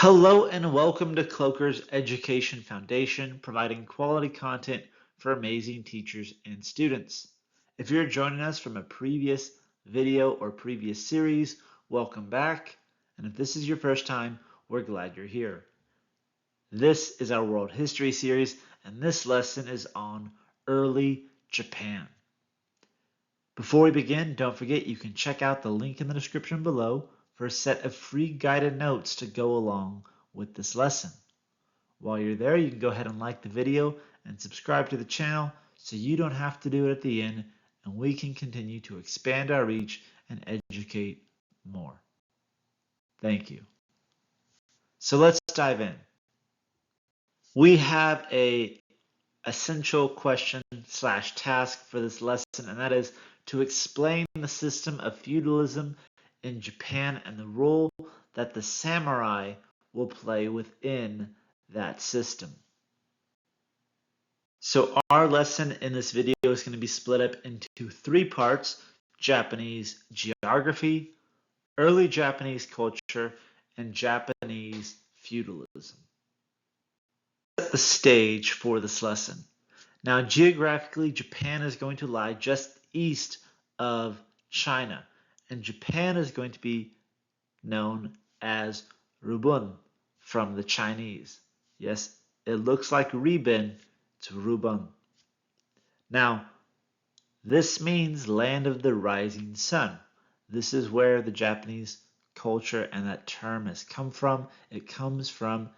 Hello and welcome to Kloeker's Education Foundation, providing quality content for amazing teachers and students. If you're joining us from a previous video or previous series, welcome back. And if this is your first time, we're glad you're here. This is our World History series, and this lesson is on early Japan. Before we begin, don't forget you can check out the link in the description below for a set of free guided notes to go along with this lesson. While you're there, you can go ahead and like the video and subscribe to the channel so you don't have to do it at the end, and we can continue to expand our reach and educate more. Thank you. So let's dive in. We have a essential question / task for this lesson, and that is to explain the system of feudalism in Japan and the role that the samurai will play within that system. So our lesson in this video is going to be split up into 3 parts: Japanese geography, early Japanese culture, and Japanese feudalism. Set the stage for this lesson. Now, geographically, Japan is going to lie just east of China, and Japan is going to be known as Rubun from the Chinese. Yes, it looks like Ribin, it's Rubun. Now, this means land of the rising sun. This is where the Japanese culture and that term has come from. It comes from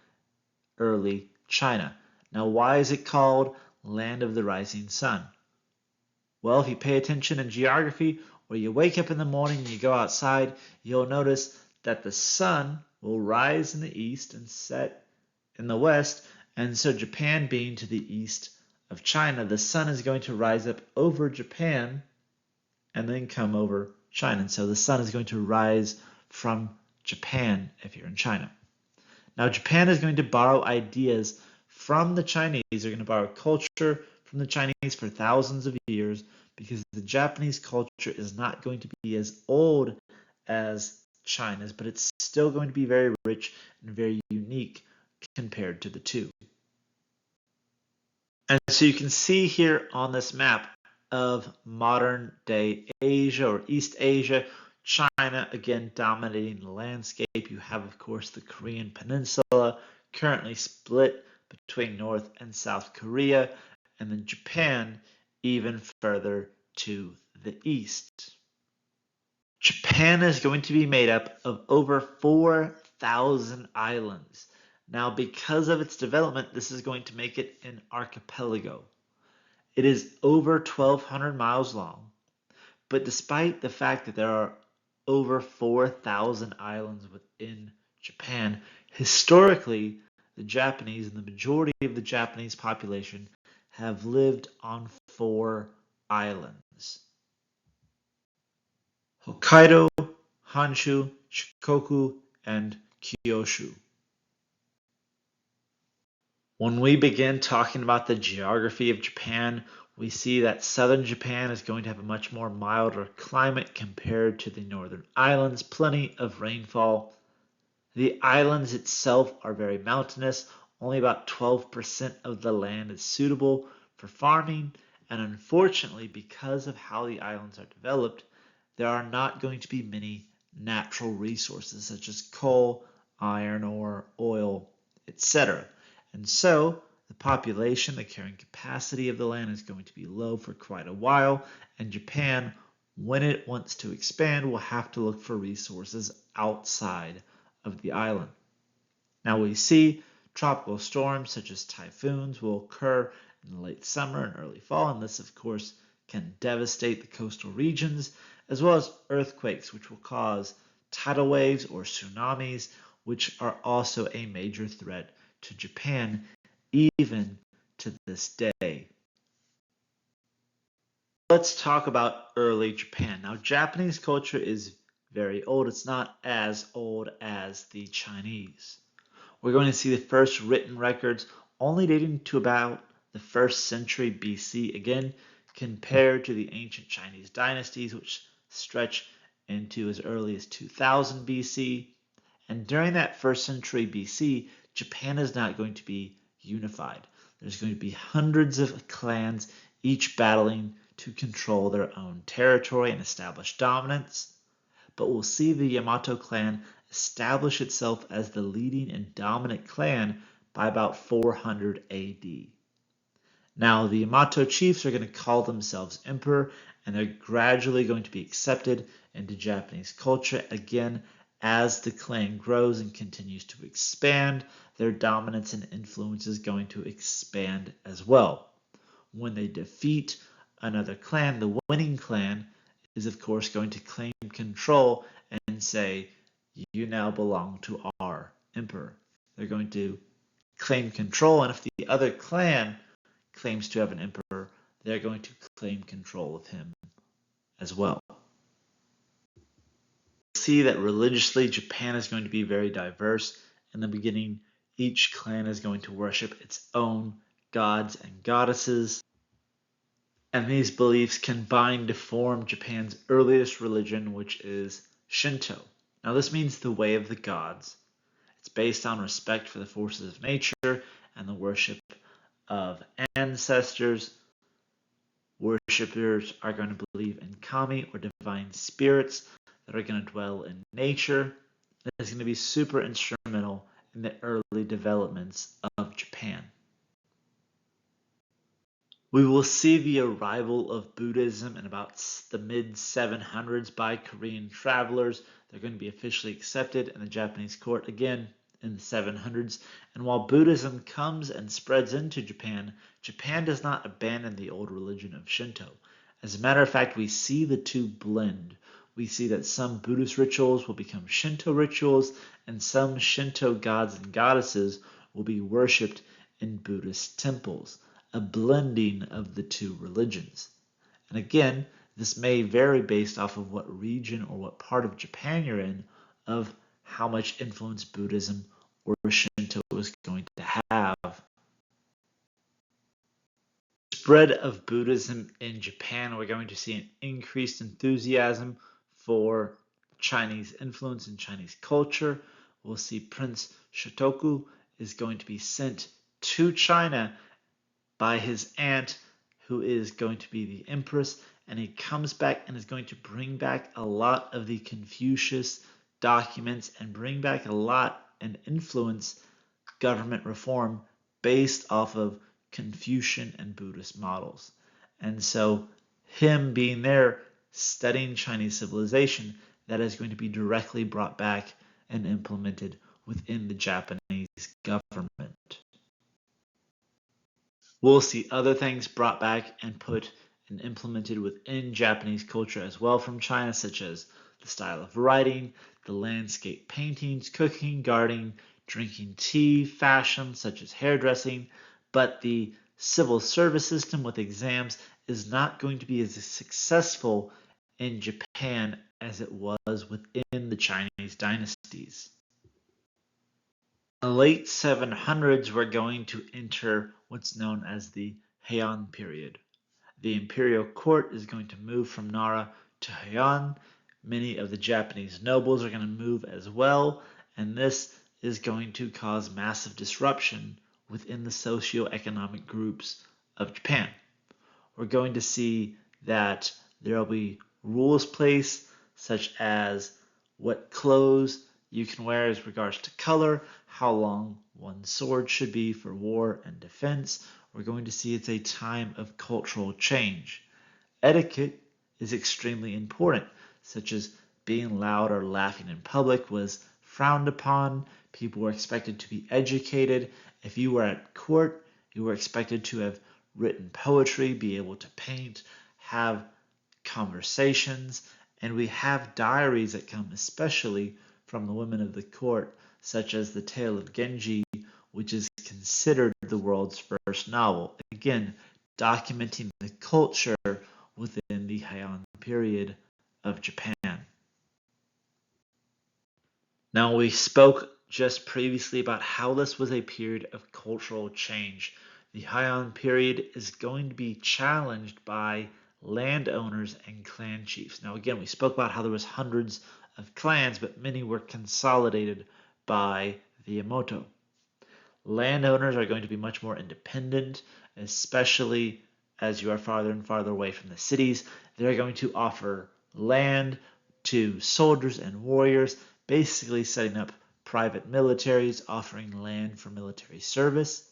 early China. Now, why is it called land of the rising sun? Well, if you pay attention in geography, or you wake up in the morning and you go outside, you'll notice that the sun will rise in the east and set in the west. And so Japan being to the east of China, the sun is going to rise up over Japan and then come over China. And so the sun is going to rise from Japan if you're in China. Now, Japan is going to borrow ideas from the Chinese. They're going to borrow culture from the Chinese for thousands of years, because the Japanese culture is not going to be as old as China's, but it's still going to be very rich and very unique compared to the two. And so you can see here on this map of modern day Asia or East Asia, China again dominating the landscape. You have, of course, the Korean Peninsula currently split between North and South Korea, and then Japan even further to the east. Japan is going to be made up of over 4,000 islands. Now, because of its development, this is going to make it an archipelago. It is over 1,200 miles long, but despite the fact that there are over 4,000 islands within Japan, historically, the Japanese and the majority of the Japanese population have lived on 4 islands: Hokkaido, Honshu, Shikoku, and Kyushu. When we begin talking about the geography of Japan, we see that southern Japan is going to have a much more milder climate compared to the northern islands, plenty of rainfall. The islands itself are very mountainous. Only about 12% of the land is suitable for farming, and unfortunately, because of how the islands are developed, there are not going to be many natural resources such as coal, iron ore, oil, etc. And so the population, the carrying capacity of the land is going to be low for quite a while, and Japan, when it wants to expand, will have to look for resources outside of the island. Now we see tropical storms such as typhoons will occur in the late summer and early fall, and this of course can devastate the coastal regions, as well as earthquakes, which will cause tidal waves or tsunamis, which are also a major threat to Japan even to this day. Let's talk about early Japan. Now, Japanese culture is very old. It's not as old as the Chinese. We're going to see the first written records only dating to about the 1st century BC, again, compared to the ancient Chinese dynasties, which stretch into as early as 2000 BC. And during that first century BC, Japan is not going to be unified. There's going to be hundreds of clans, each battling to control their own territory and establish dominance. But we'll see the Yamato clan establish itself as the leading and dominant clan by about 400 AD. Now, the Yamato chiefs are going to call themselves emperor, and they're gradually going to be accepted into Japanese culture. Again, as the clan grows and continues to expand, their dominance and influence is going to expand as well. When they defeat another clan, the winning clan is of course going to claim control and say, you now belong to our emperor. They're going to claim control, and if the other clan claims to have an emperor, they're going to claim control of him as well. See that religiously Japan is going to be very diverse. In the beginning, each clan is going to worship its own gods and goddesses, and these beliefs combine to form Japan's earliest religion, which is Shinto. Now this means the way of the gods. It's based on respect for the forces of nature and the worship of ancestors. Worshippers are going to believe in kami, or divine spirits, that are going to dwell in nature. That is going to be super instrumental in the early developments of Japan. We will see the arrival of Buddhism in about the mid-700s by Korean travelers. They're going to be officially accepted in the Japanese court again in the 700s. And while Buddhism comes and spreads into Japan, Japan does not abandon the old religion of Shinto. As a matter of fact, we see the two blend. We see that some Buddhist rituals will become Shinto rituals, and some Shinto gods and goddesses will be worshipped in Buddhist temples, a blending of the two religions. And again, this may vary based off of what region or what part of Japan you're in, of how much influence Buddhism or Shinto is going to have. Spread of Buddhism in Japan, we're going to see an increased enthusiasm for Chinese influence in Chinese culture. We'll see Prince Shotoku is going to be sent to China by his aunt, who is going to be the empress, and he comes back and is going to bring back a lot of the Confucius documents and bring back a lot and influence government reform based off of Confucian and Buddhist models. And so him being there studying Chinese civilization, that is going to be directly brought back and implemented within the Japanese government. We'll see other things brought back and put and implemented within Japanese culture as well from China, such as the style of writing, the landscape paintings, cooking, gardening, drinking tea, fashion such as hairdressing, but the civil service system with exams is not going to be as successful in Japan as it was within the Chinese dynasties. In the late 700s, we're going to enter what's known as the Heian Period. The imperial court is going to move from Nara to Heian. Many of the Japanese nobles are going to move as well, and this is going to cause massive disruption within the socioeconomic groups of Japan. We're going to see that there will be rules placed, such as what clothes you can wear as regards to color, how long one sword should be for war and defense. We're going to see it's a time of cultural change. Etiquette is extremely important, such as being loud or laughing in public was frowned upon. People were expected to be educated. If you were at court, you were expected to have written poetry, be able to paint, have conversations, and we have diaries that come especially from the women of the court, such as the Tale of Genji, which is considered the world's first novel. Again, documenting the culture within the Heian period of Japan. Now, we spoke just previously about how this was a period of cultural change. The Heian period is going to be challenged by landowners and clan chiefs. Now, again, we spoke about how there was hundreds of clans, but many were consolidated by the Yamato. Landowners are going to be much more independent, especially as you are farther and farther away from the cities. They're going to offer land to soldiers and warriors, basically setting up private militaries, offering land for military service.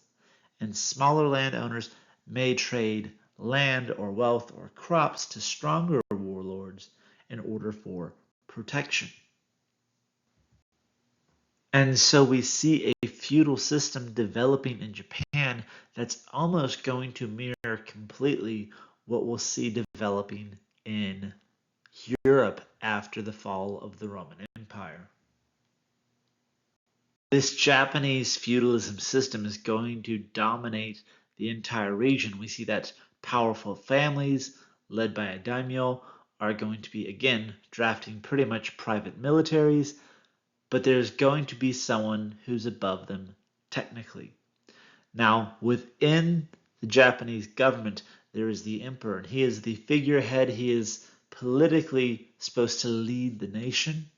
And smaller landowners may trade land or wealth or crops to stronger warlords in order for protection. And so we see a feudal system developing in Japan that's almost going to mirror completely what we'll see developing in Europe after the fall of the Roman Empire. This Japanese feudalism system is going to dominate the entire region. We see that powerful families led by a daimyo are going to be, again, drafting pretty much private militaries, but there's going to be someone who's above them technically. Now, within the Japanese government, there is the emperor, and he is the figurehead. He is politically supposed to lead the nation.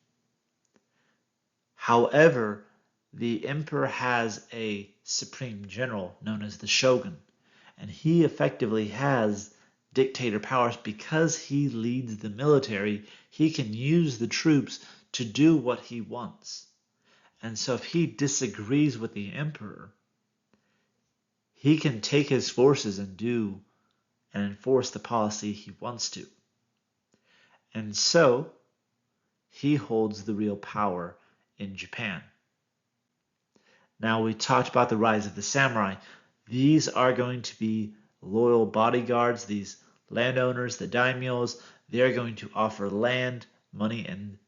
However, the emperor has a supreme general known as the Shogun, and he effectively has dictator powers because he leads the military. He can use the troops to do what he wants. And so if he disagrees with the emperor, he can take his forces and do and enforce the policy he wants to. And so he holds the real power in Japan. Now, we talked about the rise of the samurai. These are going to be loyal bodyguards, these landowners, the daimyos. They're going to offer land, money, and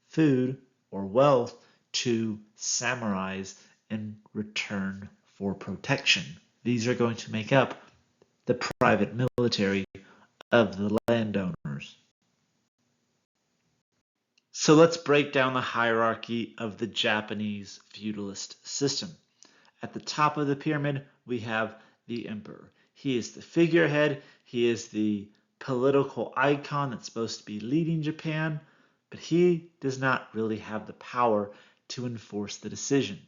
food or wealth to samurais in return for protection. These are going to make up the private military of the landowners. So let's break down the hierarchy of the Japanese feudalist system. At the top of the pyramid, we have the emperor. He is the figurehead. He is the political icon that's supposed to be leading Japan, but he does not really have the power to enforce the decision.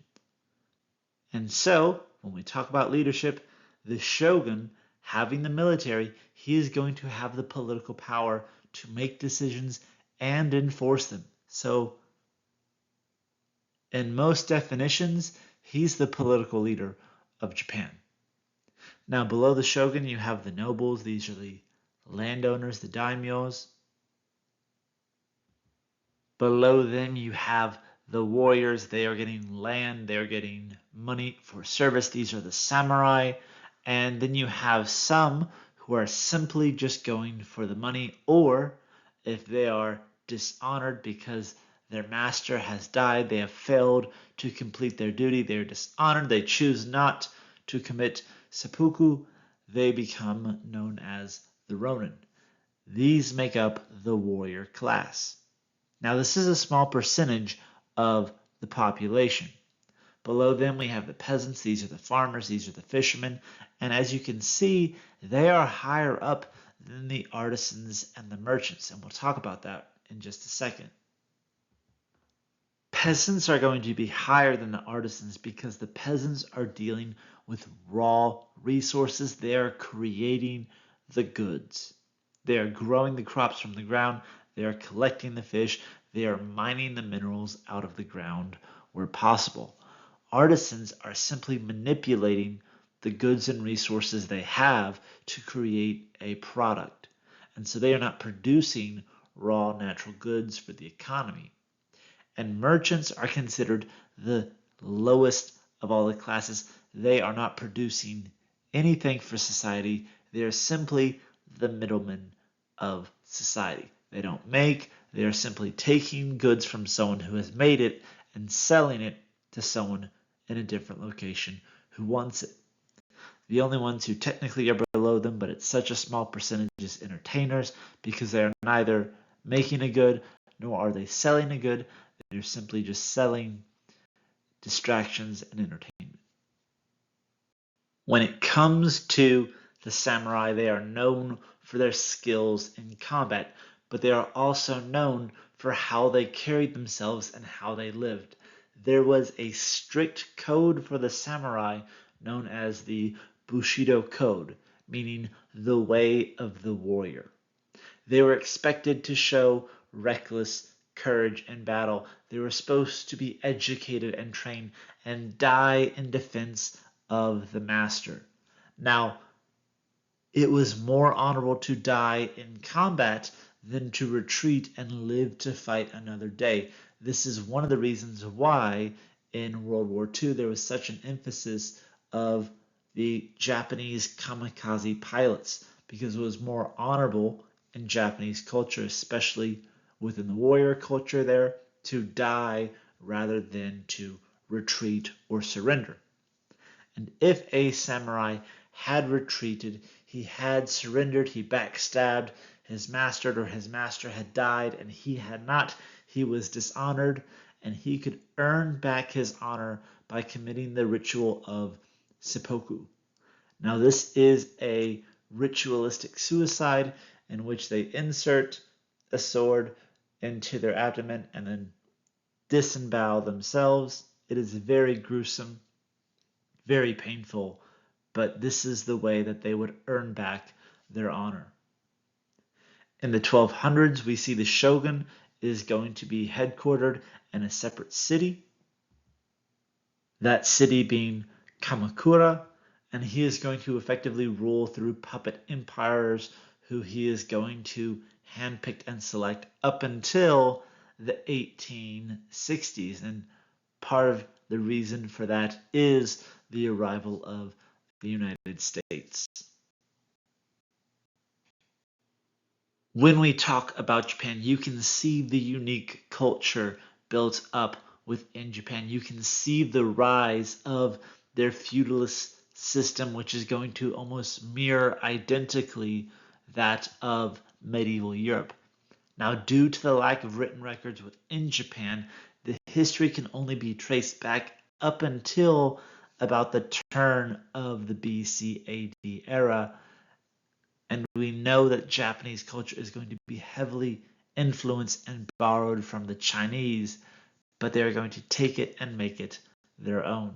And so, when we talk about leadership, the shogun, having the military, he is going to have the political power to make decisions and enforce them. So, in most definitions, he's the political leader of Japan. Now, below the shogun, you have the nobles. These are the landowners, the daimyos. Below them, you have the warriors. They are getting land. They are getting money for service. These are the samurai. And then you have some who are simply just going for the money, or if they are dishonored because their master has died, they have failed to complete their duty, they are dishonored, they choose not to commit seppuku, they become known as the ronin. These make up the warrior class. Now, this is a small percentage of the population. Below them, we have the peasants. These are the farmers. These are the fishermen. And as you can see, they are higher up than the artisans and the merchants. And we'll talk about that in just a second. Peasants are going to be higher than the artisans because the peasants are dealing with raw resources. They are creating the goods. They are growing the crops from the ground. They are collecting the fish. They are mining the minerals out of the ground where possible. Artisans are simply manipulating the goods and resources they have to create a product. And so they are not producing raw natural goods for the economy. And merchants are considered the lowest of all the classes. They are not producing anything for society. They are simply the middlemen of society. They don't make, they are simply taking goods from someone who has made it and selling it to someone in a different location who wants it. The only ones who technically are below them, but it's such a small percentage, is entertainers, because they are neither making a good nor are they selling a good. They're simply just selling distractions and entertainment. When it comes to the samurai, they are known for their skills in combat, but they are also known for how they carried themselves and how they lived. there was a strict code for the samurai known as the Bushido Code, meaning the way of the warrior. They were expected to show reckless courage in battle. They were supposed to be educated and trained and die in defense of the master. Now, it was more honorable to die in combat than to retreat and live to fight another day. This is one of the reasons why in World War II there was such an emphasis of the Japanese kamikaze pilots, because it was more honorable in Japanese culture, especially within the warrior culture there, to die rather than to retreat or surrender. And if a samurai had retreated, he had surrendered, he backstabbed his master, or his master had died and he had not, he was dishonored, and he could earn back his honor by committing the ritual of seppuku. Now, this is a ritualistic suicide in which they insert a sword into their abdomen and then disembowel themselves. It is very gruesome, very painful, but this is the way that they would earn back their honor. In the 1200s, we see the shogun is going to be headquartered in a separate city, that city being Kamakura, and he is going to effectively rule through puppet empires who he is going to handpick and select up until the 1860s. And part of the reason for that is the arrival of the United States. When we talk about Japan, you can see the unique culture built up within Japan. You can see the rise of their feudalist system, which is going to almost mirror identically that of medieval Europe. Now, due to the lack of written records within Japan, the history can only be traced back up until about the turn of the BC AD era. And we know that Japanese culture is going to be heavily influenced and borrowed from the Chinese, but they're going to take it and make it their own.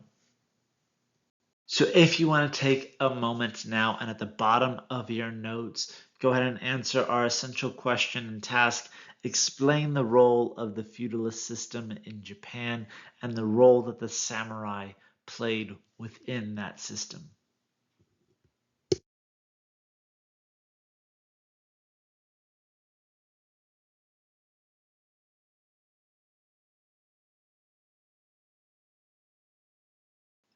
So if you want to take a moment now and at the bottom of your notes, go ahead and answer our essential question and task. Explain the role of the feudalist system in Japan and the role that the samurai played within that system.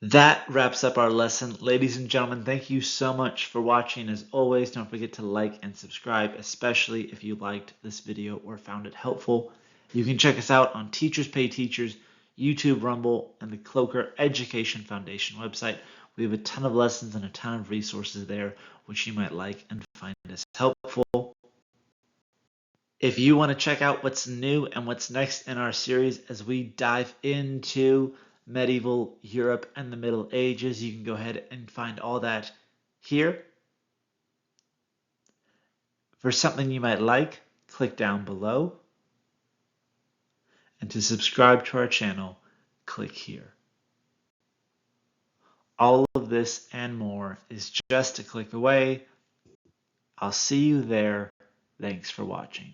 That wraps up our lesson. Ladies and gentlemen, thank you so much for watching. As always, don't forget to like and subscribe, especially if you liked this video or found it helpful. You can check us out on Teachers Pay Teachers, YouTube, Rumble, and the Kloeker Education Foundation website. We have a ton of lessons and a ton of resources there, which you might like and find as helpful. If you want to check out what's new and what's next in our series as we dive into medieval Europe and the Middle Ages, you can go ahead and find all that here. For something you might like, click down below. And to subscribe to our channel, click here. All of this and more is just a click away. I'll see you there. Thanks for watching.